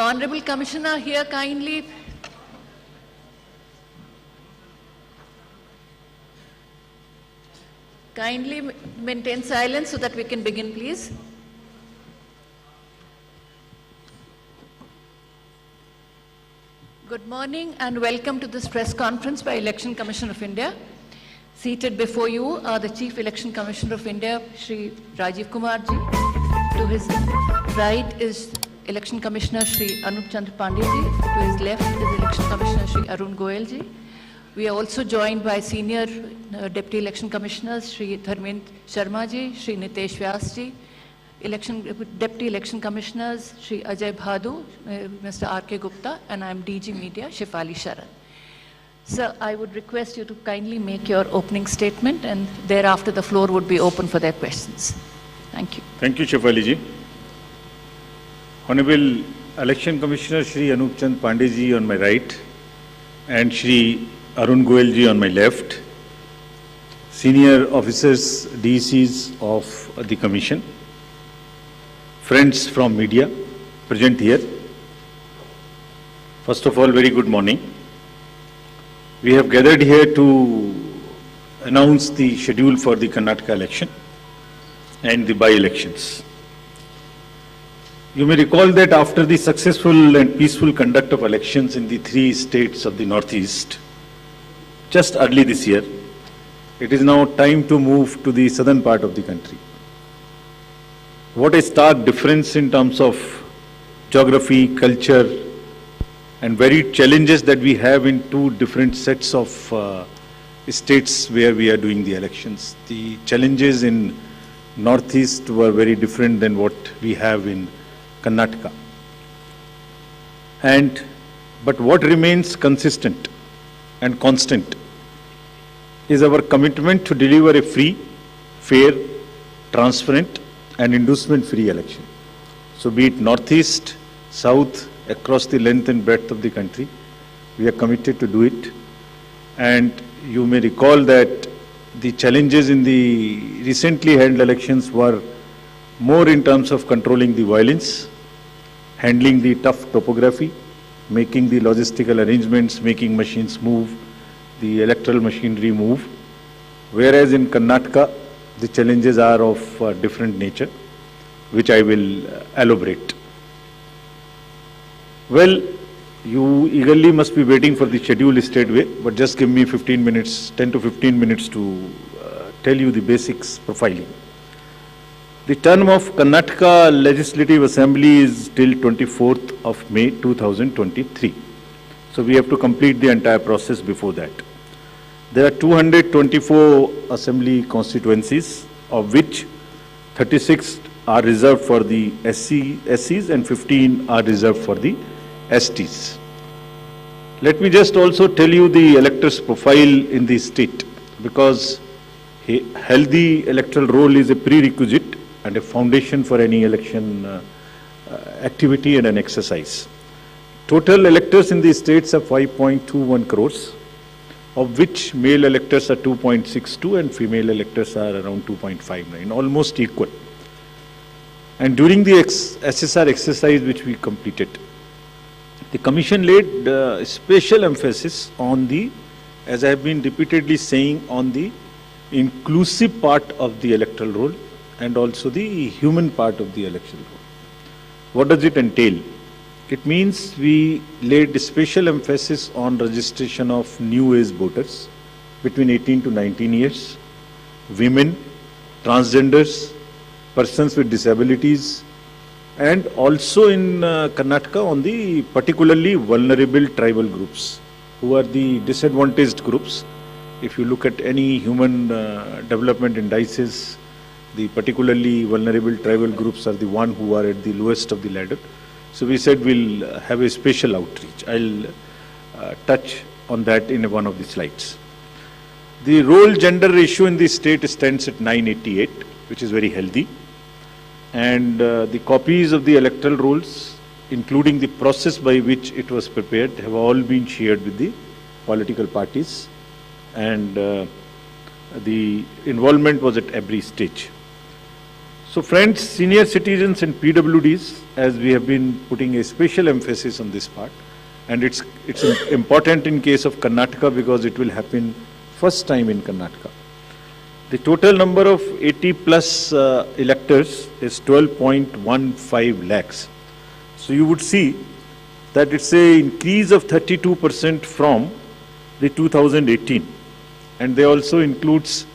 Honorable Commissioner here kindly. Kindly maintain silence so that we can begin, please. Good morning and welcome to this press conference by Election Commission of India. Seated before you are the Chief Election Commissioner of India, Shri Rajiv Kumar ji. To his right is Election Commissioner Shri Anup Chandra Pandey ji. To his left is Election Commissioner Shri Arun Goel ji. We are also joined by Senior Deputy Election Commissioners Shri Dharmendra Sharma ji, Shri Nitesh Vyas ji, Deputy Election Commissioners Shri Ajay Bhadu, Mr. R.K. Gupta, and I am DG Media Shefali Sharan. Sir, I would request you to kindly make your opening statement and thereafter the floor would be open for their questions. Thank you. Thank you, Shefali ji. Honorable Election Commissioner Shri Anup Chandra Pandey ji on my right and Shri Arun Goel ji on my left, senior officers, DCs of the Commission, friends from media present here. First of all, very good morning. We have gathered here to announce the schedule for the Karnataka election and the by-elections. You may recall that after the successful and peaceful conduct of elections in the 3 states of the Northeast, just early this year, it is now time to move to the southern part of the country. What a stark difference in terms of geography, culture, and varied challenges that we have in 2 different sets of states where we are doing the elections. The challenges in Northeast were very different than what we have in Karnataka. But what remains consistent and constant is our commitment to deliver a free, fair, transparent, and inducement-free election. So be it Northeast, South, across the length and breadth of the country, we are committed to do it. And you may recall that the challenges in the recently held elections were more in terms of controlling the violence, handling the tough topography, making the logistical arrangements, making machines move, the electoral machinery move. Whereas in Karnataka, the challenges are of different nature, which I will elaborate. Well, you eagerly must be waiting for the schedule straightway, but just give me 15 minutes, 10 to 15 minutes to tell you the basics profiling. The term of Karnataka Legislative Assembly is till 24th of May 2023. So we have to complete the entire process before that. There are 224 assembly constituencies, of which 36 are reserved for the SCs and 15 are reserved for the STs. Let me just also tell you the electors' profile in the state, because a healthy electoral roll is a prerequisite and a foundation for any election activity and an exercise. Total electors in the states are 5.21 crores, of which male electors are 2.62 and female electors are around 2.59, almost equal. And during the SSR exercise which we completed, the Commission laid special emphasis on the, as I have been repeatedly saying, on the inclusive part of the electoral roll and also the human part of the electoral roll. What does it entail? It means we laid special emphasis on registration of new age voters between 18 to 19 years, women, transgenders, persons with disabilities, and also in Karnataka on the particularly vulnerable tribal groups, who are the disadvantaged groups. If you look at any human development indices, the particularly vulnerable tribal groups are the one who are at the lowest of the ladder. So we said we'll have a special outreach. I'll touch on that in one of the slides. The role gender ratio in the state stands at 988, which is very healthy. And the copies of the electoral rolls, including the process by which it was prepared, have all been shared with the political parties. And the involvement was at every stage. So friends, senior citizens and PWDs, as we have been putting a special emphasis on this part, and it's important in case of Karnataka because it will happen first time in Karnataka. The total number of 80 plus electors is 12.15 lakhs. So you would see that it's a increase of 32% from the 2018, and they also includes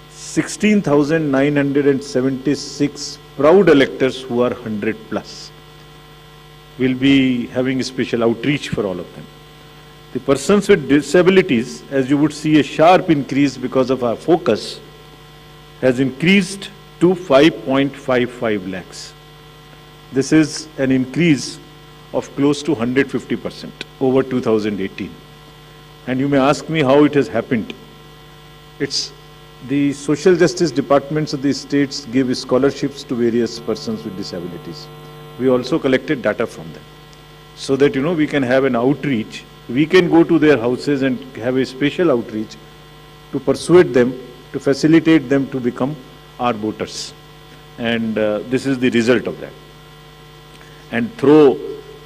16,976 proud electors who are 100 plus. We'll be having a special outreach for all of them. The persons with disabilities, as you would see, a sharp increase because of our focus, has increased to 5.55 lakhs. This is an increase of close to 150% over 2018. And you may ask me how it has happened. It's the social justice departments of the states give scholarships to various persons with disabilities. We also collected data from them so that, we can have an outreach. We can go to their houses and have a special outreach to persuade them, to facilitate them to become our voters. And this is the result of that. And through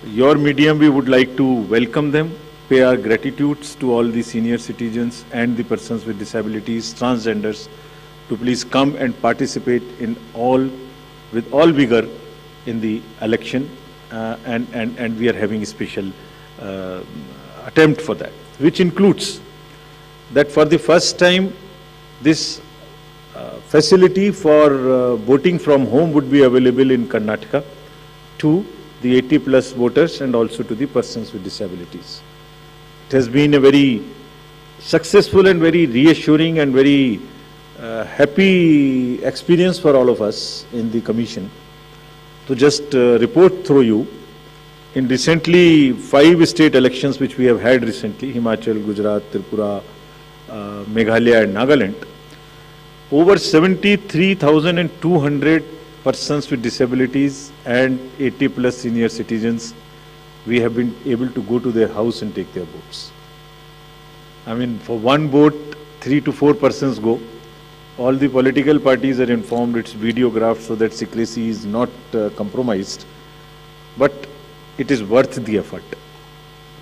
your medium, we would like to welcome them, pay our gratitudes to all the senior citizens and the persons with disabilities, transgenders, to please come and participate with all vigor in the election, and we are having a special attempt for that, which includes that for the first time, this facility for voting from home would be available in Karnataka to the 80 plus voters and also to the persons with disabilities. It has been a very successful and very reassuring and very happy experience for all of us in the commission. To just report through you, in recently 5 state elections which we have had recently, Himachal, Gujarat, Tripura, Meghalaya and Nagaland, over 73,200 persons with disabilities and 80 plus senior citizens, we have been able to go to their house and take their votes. I mean, for one vote, 3 to 4 persons go. All the political parties are informed, it's videographed so that secrecy is not compromised. But it is worth the effort.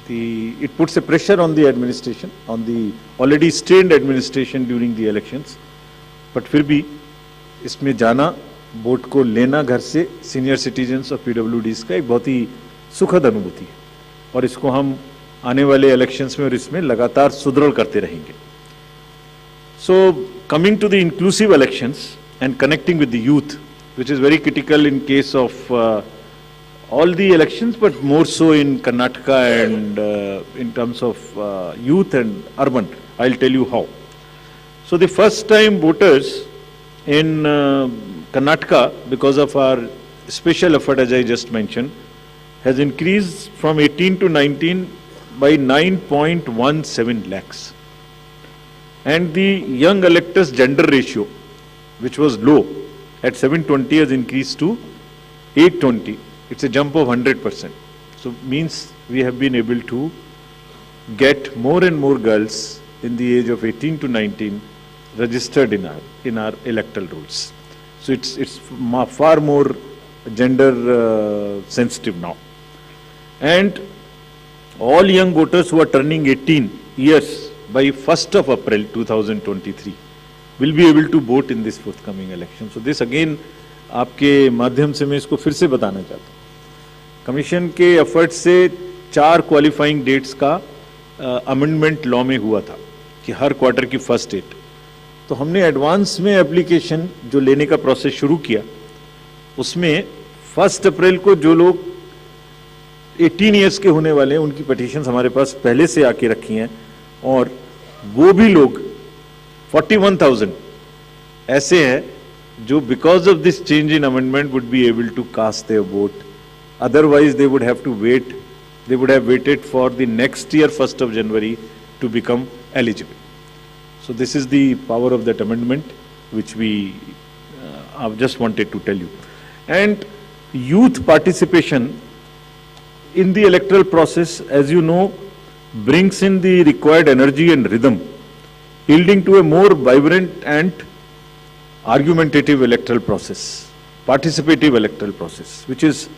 It puts a pressure on the administration, on the already strained administration during the elections. But फिर भी इसमें जाना, vote को लेना घर से senior citizens और पीडब्ल्यूडीज का एक बहुत ही सुखद अनुभूति है, और इसको हम आने वाले इलेक्शंस में और इसमें लगातार सुदृढ़ करते रहेंगे. So coming to the inclusive elections and connecting with the youth, which is very critical in case of all the elections, but more so in Karnataka and in terms of youth and urban. I'll tell you how. So the first time voters in Karnataka, because of our special effort as I just mentioned, has increased from 18 to 19 by 9.17 lakhs. And the young electors gender ratio, which was low at 720, has increased to 820. It's a jump of 100%. So means we have been able to get more and more girls in the age of 18 to 19 registered in our electoral rolls. So it's far more gender sensitive now. And all young voters who are turning 18 years by 1st of April 2023 will be able to vote in this forthcoming election. So this again आपके माध्यम से मैं इसको फिर से बताना चाहता हूँ. कमीशन के एफर्ट से 4 क्वालिफाइंग डेट्स का अमेंडमेंट लॉ में हुआ था कि हर क्वार्टर की फर्स्ट डेट. तो हमने एडवांस में एप्लीकेशन जो लेने का प्रोसेस शुरू किया, उसमें 1 अप्रैल को जो लोग 18 इयर्स के होने वाले हैं उनकी पिटीशंस हमारे पास पहले से आके रखी हैं, और वो भी लोग 41,000 ऐसे हैं जो because of this change in amendment would be able to cast their vote. Otherwise they would have to wait, they would have waited for the next year 1st of January to become eligible. So this is the power of that amendment which we I've just wanted to tell you. And youth participation in the electoral process, as you know, brings in the required energy and rhythm, yielding to a more vibrant and argumentative electoral process. participative electoral process, which is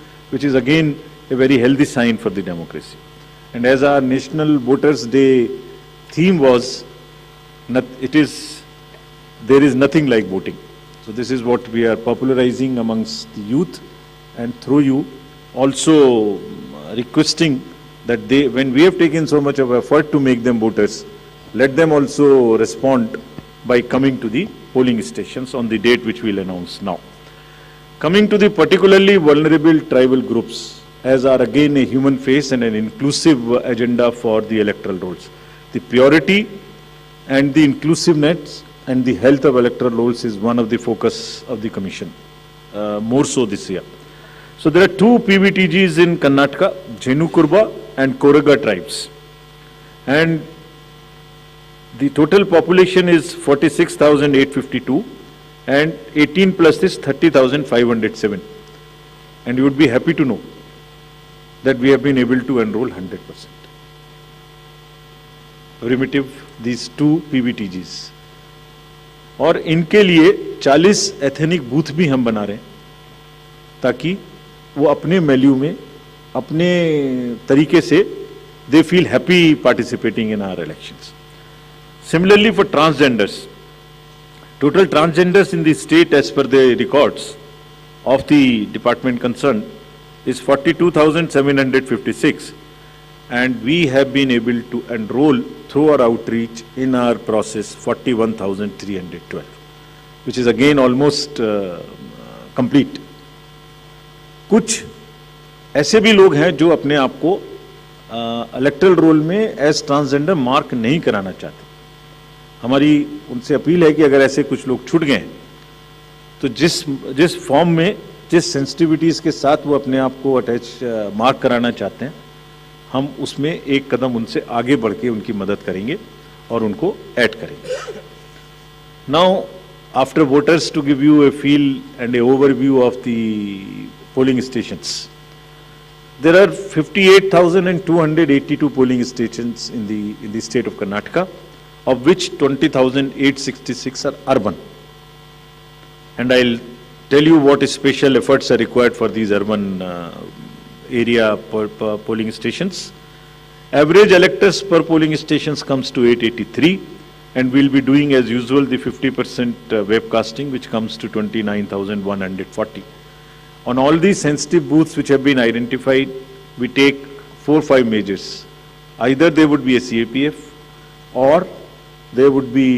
again a very healthy sign for the democracy. And as our National Voters Day theme was, there is nothing like voting. So this is what we are popularizing amongst the youth, and through you also requesting that they, when we have taken so much of effort to make them voters, let them also respond by coming to the polling stations on the date which we'll announce now. Coming to the particularly vulnerable tribal groups, as are again a human face and an inclusive agenda for the electoral rolls. The purity and the inclusiveness and the health of electoral rolls is one of the focus of the Commission, more so this year. So there are two PVTGs in Karnataka, Jenu-Kurba and Koraga tribes. And the total population is 46,852 and 18 plus is 30,507. And you would be happy to know that we have been able to enroll 100%. Primitive, these two PVTGs. और इनके लिए 40 ethnic booth भी हम बना रहे हैं ताकि वो अपने वैल्यू में अपने तरीके से they feel happy participating in our elections. Similarly for transgenders, total transgenders in the state as per the records of the department concerned is 42,756, and we have been able to enroll through our outreach in our process 41,312, which is again almost complete. कुछ ऐसे भी लोग हैं जो अपने आप को electoral role में एज ट्रांसजेंडर मार्क नहीं कराना चाहते. हमारी उनसे अपील है कि अगर ऐसे कुछ लोग छूट गए तो जिस फॉर्म में जिस सेंसिटिविटीज के साथ वो अपने आप को अटैच मार्क कराना चाहते हैं, हम उसमें एक कदम उनसे आगे बढ़ के उनकी मदद करेंगे और उनको ऐड करेंगे. Now after voters to give you a feel and a overview of the polling stations. There are 58,282 polling stations in the state of Karnataka, of which 20,866 are urban. And I'll tell you what special efforts are required for these urban area polling stations. Average electors per polling stations comes to 883, and we'll be doing as usual the 50% webcasting, which comes to 29,140. On all these sensitive booths which have been identified, we take 4-5 measures. Either they would be a CAPF, or there would be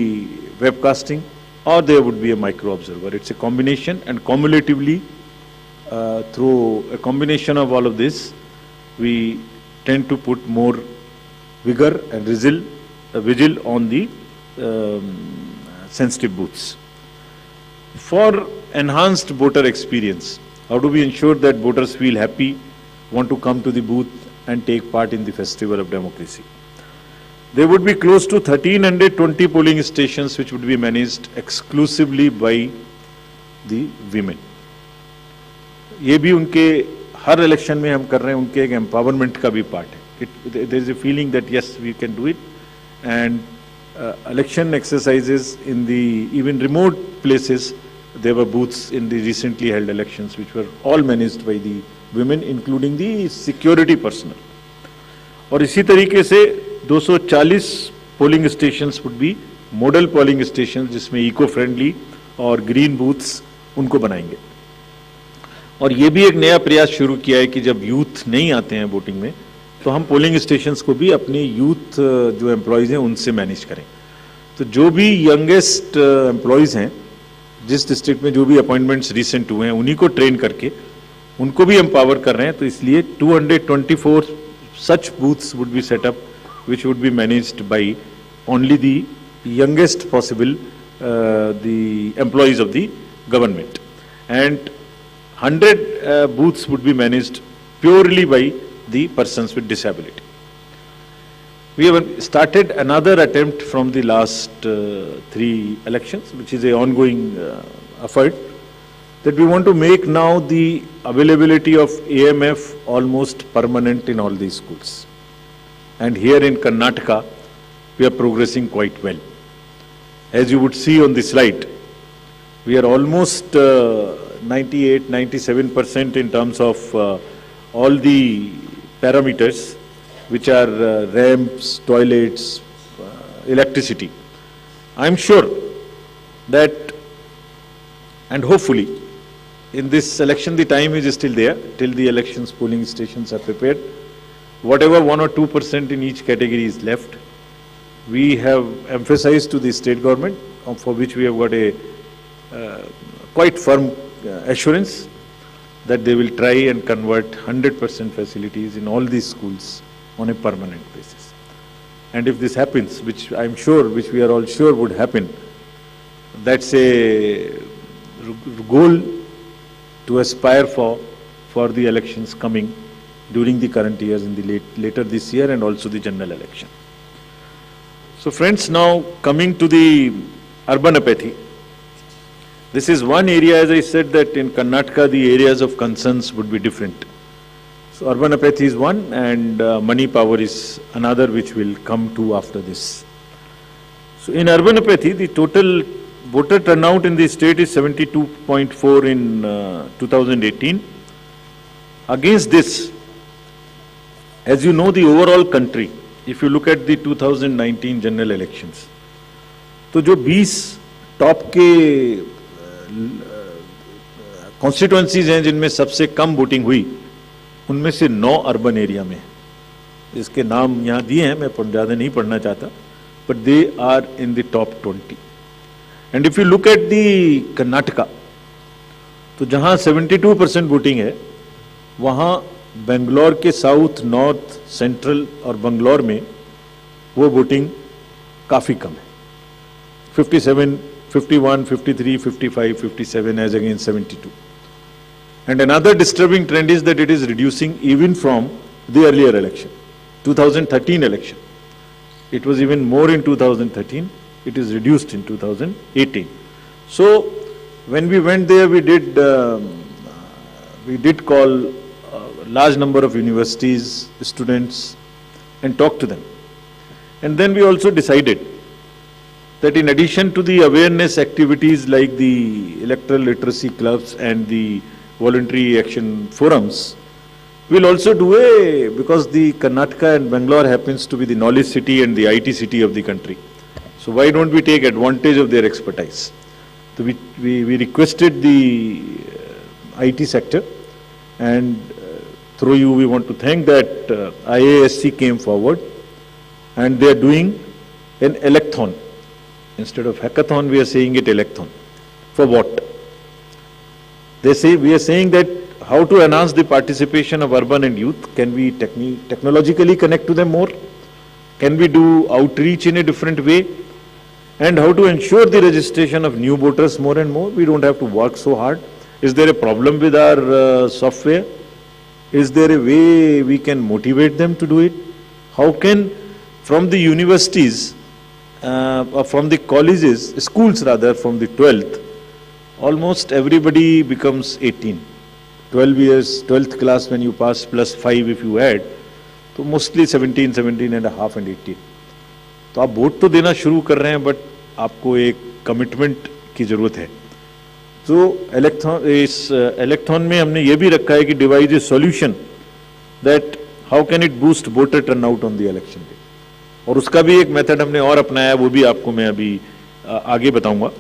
webcasting, or there would be a micro observer. It's a combination, and cumulatively, through a combination of all of this, we tend to put more vigor and vigil on the sensitive booths. For enhanced voter experience, how do we ensure that voters feel happy, want to come to the booth and take part in the festival of democracy? There would be close to 1,320 polling stations which would be managed exclusively by the women. ये भी उनके हर election में हम कर रहे हैं, उनके एक एम्पावरमेंट का भी पार्ट है. There is a feeling that yes, we can do it, and election exercises in the even remote places. There were booths in the recently held elections which were all managed by the women, including the security personnel. और इसी तरीके से 240 polling stations would be model polling stations जिसमें eco friendly और green booths उनको बनाएंगे. और ये भी एक नया प्रयास शुरू किया है कि जब यूथ नहीं आते हैं वोटिंग में, तो हम पोलिंग स्टेशंस को भी अपने यूथ जो एम्प्लॉयज़ हैं उनसे मैनेज करें. तो जो भी यंगेस्ट एम्प्लॉयज़ हैं, जिस डिस्ट्रिक्ट में जो भी अपॉइंटमेंट्स रिसेंट हुए हैं, उन्हीं को ट्रेन करके उनको भी एम्पावर कर रहे हैं. तो इसलिए 224 such booths would be set up, which would be managed by only the youngest possible the employees of the government, and 100 booths would be managed purely by the persons with disability. We have started another attempt from the last 3 elections, which is an ongoing effort, that we want to make now the availability of AMF almost permanent in all these schools. And here in Karnataka, we are progressing quite well. As you would see on the slide, we are almost 98, 97% in terms of all the parameters, which are ramps, toilets, electricity. I'm sure that, and hopefully, in this election, the time is still there till the elections polling stations are prepared. Whatever 1 or 2% in each category is left, we have emphasized to the state government, for which we have got a quite firm assurance that they will try and convert 100% facilities in all these schools on a permanent basis. And if this happens, which I'm sure, which we are all sure would happen, that's a goal to aspire for the elections coming during the current years in the later this year and also the general election. So friends, now coming to the urban apathy. This is one area, as I said, that in Karnataka the areas of concerns would be different. So urban apathy is one, and money power is another, which will come to after this. So in urban apathy, the total voter turnout in the state is 72.4 in 2018. Against this, as you know, the overall country, if you look at the 2019 general elections, तो जो 20 top के constituencies हैं जिनमें सबसे कम voting हुई, उनमें से 9 urban area में, इसके नाम यहाँ दिए हैं, मैं ज़्यादा नहीं पढ़ना चाहता, but they are in the top 20. And if you look at the Karnataka, तो जहाँ 72% वोटिंग है, वहाँ बेंगलोर के साउथ, नॉर्थ, सेंट्रल और बंगलोर में वो वोटिंग काफ़ी कम है. 57, 51, 53, 55, 57 as against 72. And another disturbing trend is that it is reducing even from the earlier election, 2013 election. It was even more in 2013. It is reduced in 2018. So when we went there, we did call a large number of universities, students, and talk to them. And then we also decided that in addition to the awareness activities like the electoral literacy clubs and the voluntary action forums, we'll also do because the Karnataka and Bangalore happens to be the knowledge city and the IT city of the country. So why don't we take advantage of their expertise? So we requested the IT sector, and through you we want to thank that IASC came forward, and they are doing an electhon. Instead of hackathon, we are saying it electhon. For what? They say, we are saying that how to enhance the participation of urban and youth. Can we technologically connect to them more? Can we do outreach in a different way? And how to ensure the registration of new voters more and more? We don't have to work so hard. Is there a problem with our software? Is there a way we can motivate them to do it? How can, from the universities, or from the colleges, schools rather, from the 12th, almost everybody becomes 18. 12 years, 12th class when you pass plus 5 if you add, so mostly 17, 17 and a half and 18. तो आप vote तो देना शुरू कर रहे हैं, but आपको एक कमिटमेंट की जरूरत है. तो इस इलेक्थॉन में हमने ये भी रखा है कि device A solution that how can it boost voter turnout on the election day. और उसका भी एक मेथड हमने और अपनाया, वो भी आपको मैं अभी आगे बताऊंगा.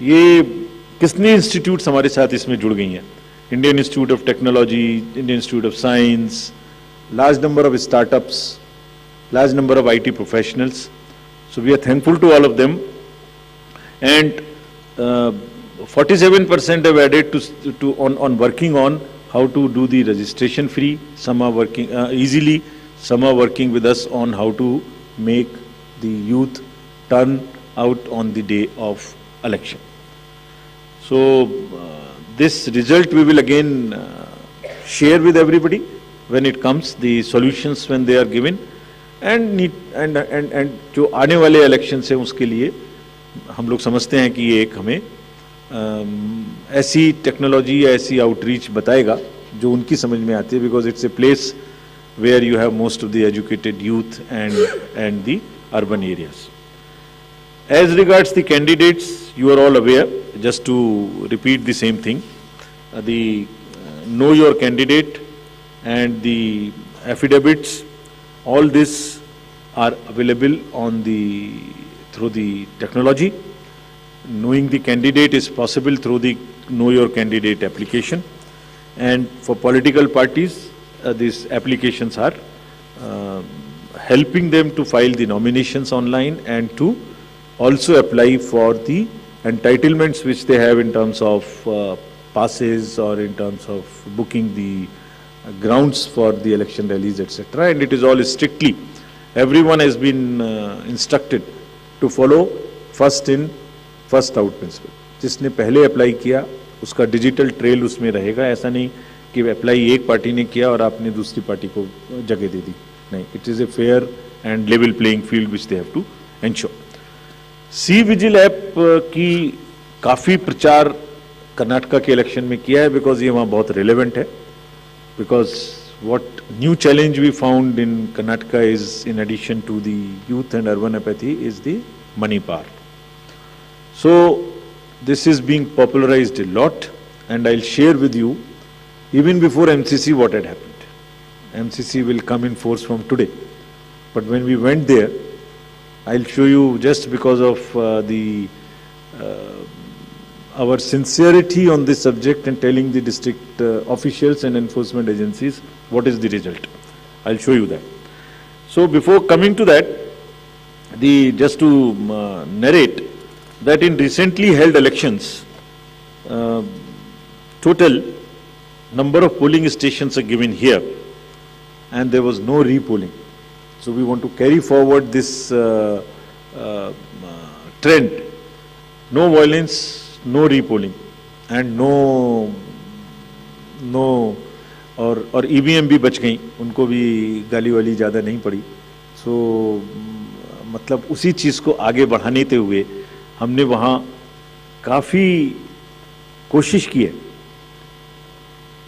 ये कितनी इंस्टीट्यूट्स हमारे साथ इसमें जुड़ गई हैं. Indian institute of technology, Indian institute of science, large number of startups, large number of IT professionals. So we are thankful to all of them. And 47% have added on working on how to do the registration free. Some are working easily. Some are working with us on how to make the youth turn out on the day of election. So this result we will again share with everybody when it comes, the solutions when they are given, and जो आने वाले election से उसके लिए हम लोग समझते हैं कि ये एक हमें ऐसी टेक्नोलॉजी या ऐसी आउटरीच बताएगा जो उनकी समझ में आती है, because it's a place where you have most of the educated youth and the urban areas. As regards the candidates, you are all aware, just to repeat the same thing, the know your candidate and the affidavits, all this are available on through the technology. Knowing the candidate is possible through the Know Your Candidate application. And for political parties, these applications are helping them to file the nominations online and to also apply for the entitlements which they have in terms of passes or in terms of booking the grounds for the election rallies, etc. And it is all strictly, everyone has been instructed to follow first in first out principle. जिसने पहले apply किया उसका digital trail उसमें रहेगा. ऐसा नहीं कि apply एक पार्टी ने किया और आपने दूसरी पार्टी को जगह दे दी. नहीं, it is a fair and level playing field which they have to ensure. C vigil app की काफ़ी प्रचार कर्नाटका के इलेक्शन में किया है बिकॉज ये वहाँ बहुत रिलेवेंट है. Because what new challenge we found in Karnataka is, in addition to the youth and urban apathy, is the money power. So this is being popularized a lot, and I'll share with you even before MCC what had happened. MCC will come in force from today, but when we went there, I'll show you, just because of our sincerity on this subject and telling the district officials and enforcement agencies what is the result. I'll show you that. So before coming to that, just to narrate that in recently held elections, total number of polling stations are given here, and there was no re-polling. So we want to carry forward this trend. No violence, no re-polling, and no और EVM भी बच गई, उनको भी गाली वाली ज़्यादा नहीं पड़ी. सो मतलब उसी चीज़ को आगे बढ़ाने हुए हमने वहाँ काफ़ी कोशिश की है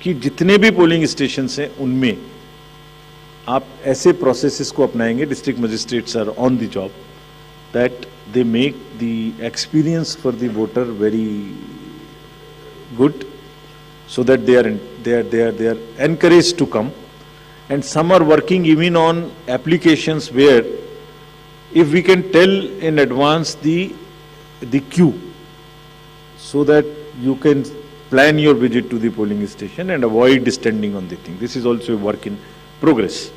कि जितने भी पोलिंग स्टेशंस हैं उनमें आप ऐसे प्रोसेसेस को अपनाएंगे, district magistrates are on the job, that they make the experience for the voter very good, so that they are encouraged to come. And some are working even on applications where if we can tell in advance the queue, so that you can plan your visit to the polling station and avoid standing on the thing. This is also a work in progress.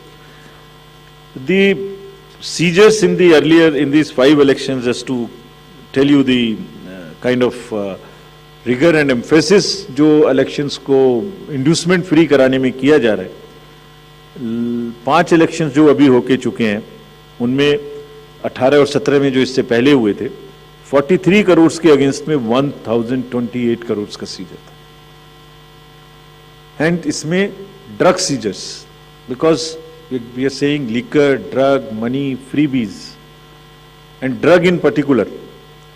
The seizures in these 5 elections, just to tell you the kind of rigor and emphasis जो elections को inducement free कराने में किया जा रहा है. 5 elections जो अभी होके चुके हैं उनमें 18 और 17 में जो इससे पहले हुए थे 43 करोड़ के अगेंस्ट में 1028 करोड़ का सीजर था. एंड इसमें drug seizures, because we are saying liquor, drug, money, freebies, and drug in particular,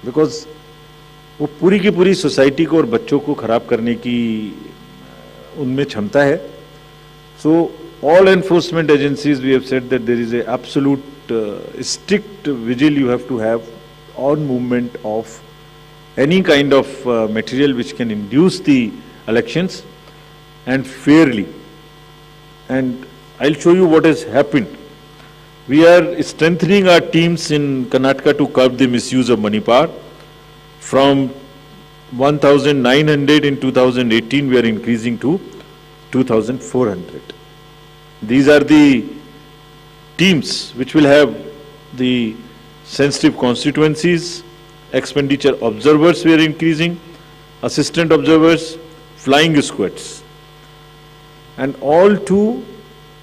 because वो पूरी की पूरी सोसाइटी को और बच्चों को खराब करने की उनमें क्षमता है. So all enforcement agencies, we have said that there is a absolute strict vigil you have to have on movement of any kind of material which can induce the elections, and fairly. And I'll show you what has happened. We are strengthening our teams in Karnataka to curb the misuse of money power. From 1,900 in 2018, we are increasing to 2,400. These are the teams which will have the sensitive constituencies, expenditure observers we are increasing, assistant observers, flying squads, and all to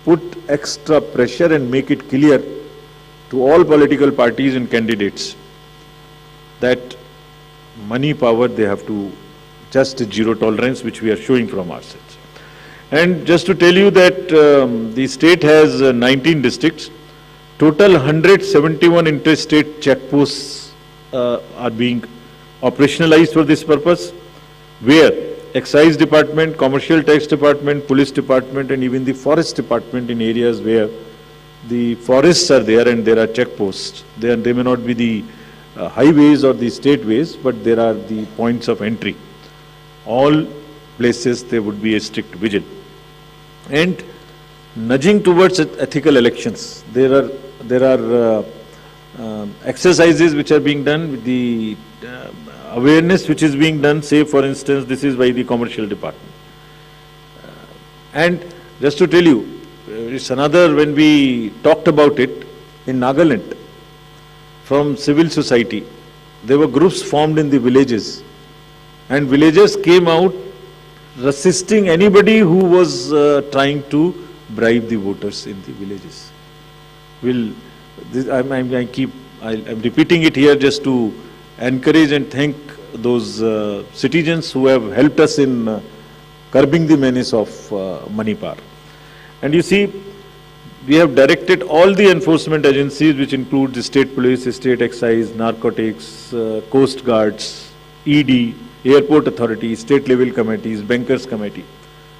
put extra pressure and make it clear to all political parties and candidates that money power, they have to just zero tolerance, which we are showing from our sides. And just to tell you that the state has 19 districts, total 171 interstate checkposts are being operationalized for this purpose, where Excise Department, Commercial Tax Department, Police Department, and even the Forest Department in areas where the forests are there and there are checkposts. They may not be the highways or the state ways, but there are the points of entry. All places there would be a strict vigil. And nudging towards ethical elections, there are exercises which are being done with the awareness which is being done. Say, for instance, this is by the commercial department. And just to tell you, it's another, when we talked about it in Nagaland, from civil society, there were groups formed in the villages, and villagers came out resisting anybody who was trying to bribe the voters in the villages. I'm repeating it here just to encourage and thank those citizens who have helped us in curbing the menace of money power. And you see, we have directed all the enforcement agencies, which include the state police, state excise, narcotics, coast guards, ED, airport authority, state level committees, bankers committee.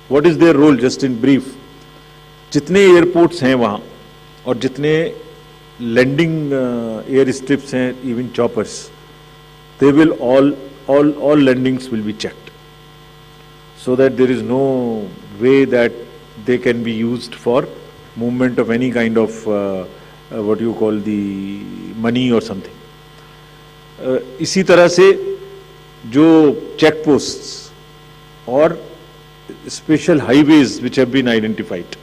What is their role, just in brief? जितने airports हैं वहाँ और जितने landing air strips हैं, even choppers, they will all landings will be checked, so that there is no way that they can be used for movement of any kind of what you call the money or something. इसी तरह से जो check posts और special highways which have been identified,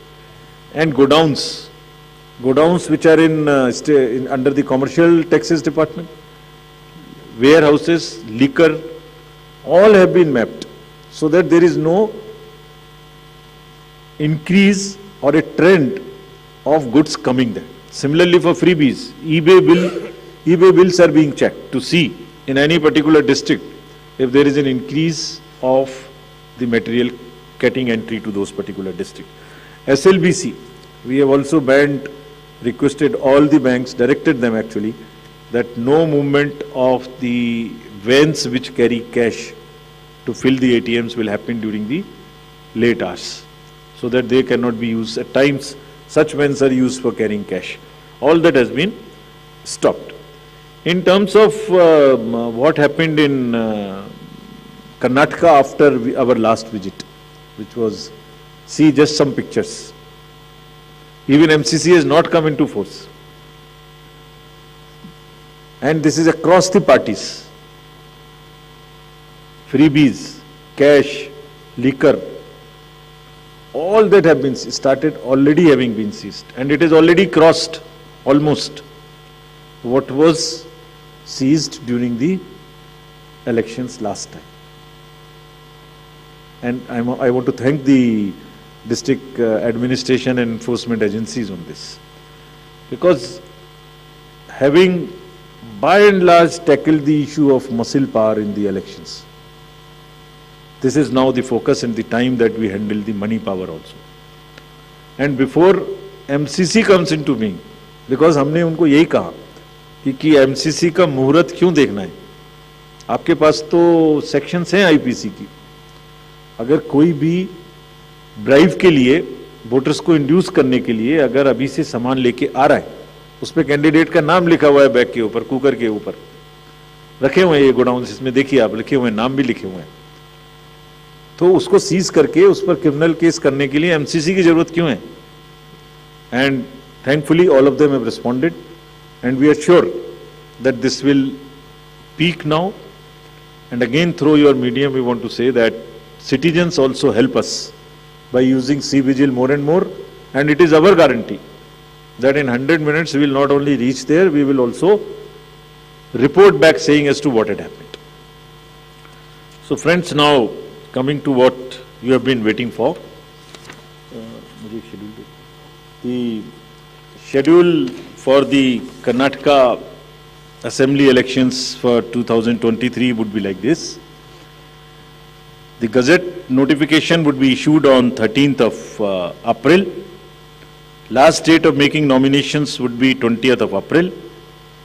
and godowns which are in under the commercial taxes department, warehouses, liquor, all have been mapped, so that there is no increase or a trend of goods coming there. Similarly for freebies, eBay bills are being checked to see in any particular district if there is an increase of the material getting entry to those particular districts. SLBC, we have also requested all the banks, directed them actually, that no movement of the vans which carry cash to fill the ATMs will happen during the late hours, so that they cannot be used. At times, such vans are used for carrying cash. All that has been stopped. In terms of what happened in Karnataka after our last visit, which was, see just some pictures. Even MCC has not come into force. And this is across the parties. Freebies, cash, liquor, all that have been started already having been seized. And it has already crossed almost what was seized during the elections last time. And I want to thank the district administration and enforcement agencies on this, because having by and large tackled the issue of muscle power in the elections, this is now the focus and the time that we handle the money power also. And before MCC comes into being, because हमने उनको यही कहा कि MCC का मुहूर्त क्यों देखना है, आपके पास तो सेक्शंस हैं IPC की, अगर कोई भी ब्राइब के लिए, वोटर्स को इंड्यूस करने के लिए अगर अभी से सामान लेके आ रहा है, उस पर कैंडिडेट का नाम लिखा हुआ है बैग के ऊपर, कुकर के ऊपर रखे हुए हैं ये गोडाउन, इसमें देखिए आप लिखे हुए हैं, नाम भी लिखे हुए हैं, तो उसको सीज करके उस पर क्रिमिनल केस करने के लिए MCC की जरूरत क्यों है? And thankfully all of them have responded, and we are sure that this will peak now. And again through your medium we want to say that citizens also help us by using C-Vigil more and more, and it is our guarantee that in 100 minutes we will not only reach there, we will also report back saying as to what had happened. So friends, now coming to what you have been waiting for, the schedule for the Karnataka Assembly elections for 2023 would be like this. The Gazette notification would be issued on 13th of April. Last date of making nominations would be 20th of April.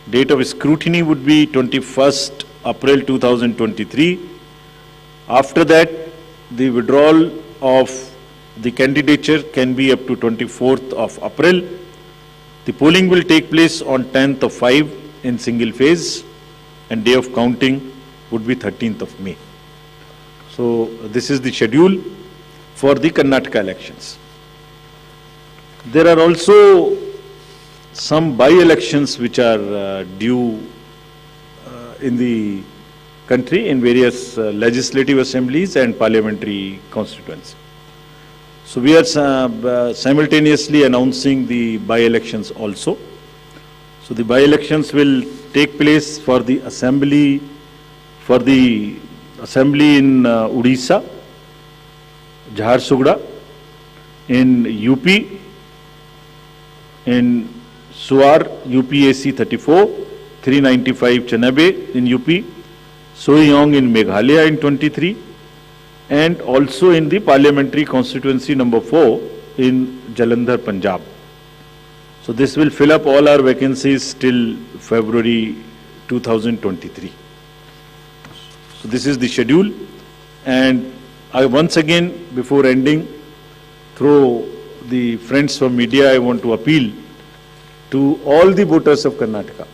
Date of scrutiny would be 21st April 2023. After that, the withdrawal of the candidature can be up to 24th of April. The polling will take place on 10th of 5 in single phase, and day of counting would be 13th of May. So this is the schedule for the Karnataka elections. There are also some by-elections which are due in the country in various legislative assemblies and parliamentary constituencies. So we are simultaneously announcing the by-elections also. So the by-elections will take place for the assembly in Odisha, Jharsuguda, in UP, in Suar, UPAC 34, 395 Chanabe in UP, Soiyong in Meghalaya in 23, and also in the parliamentary constituency number 4 in Jalandhar, Punjab. So this will fill up all our vacancies till February 2023. So this is the schedule, and I once again, before ending, through the friends from media, I want to appeal to all the voters of Karnataka,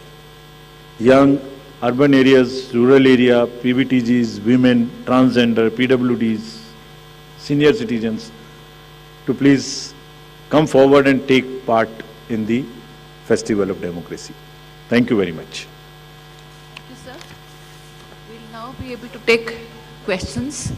young, urban areas, rural area, PBTGs, women, transgender, PWDs, senior citizens, to please come forward and take part in the Festival of Democracy. Thank you very much. Thank you, sir. We'll now be able to take questions.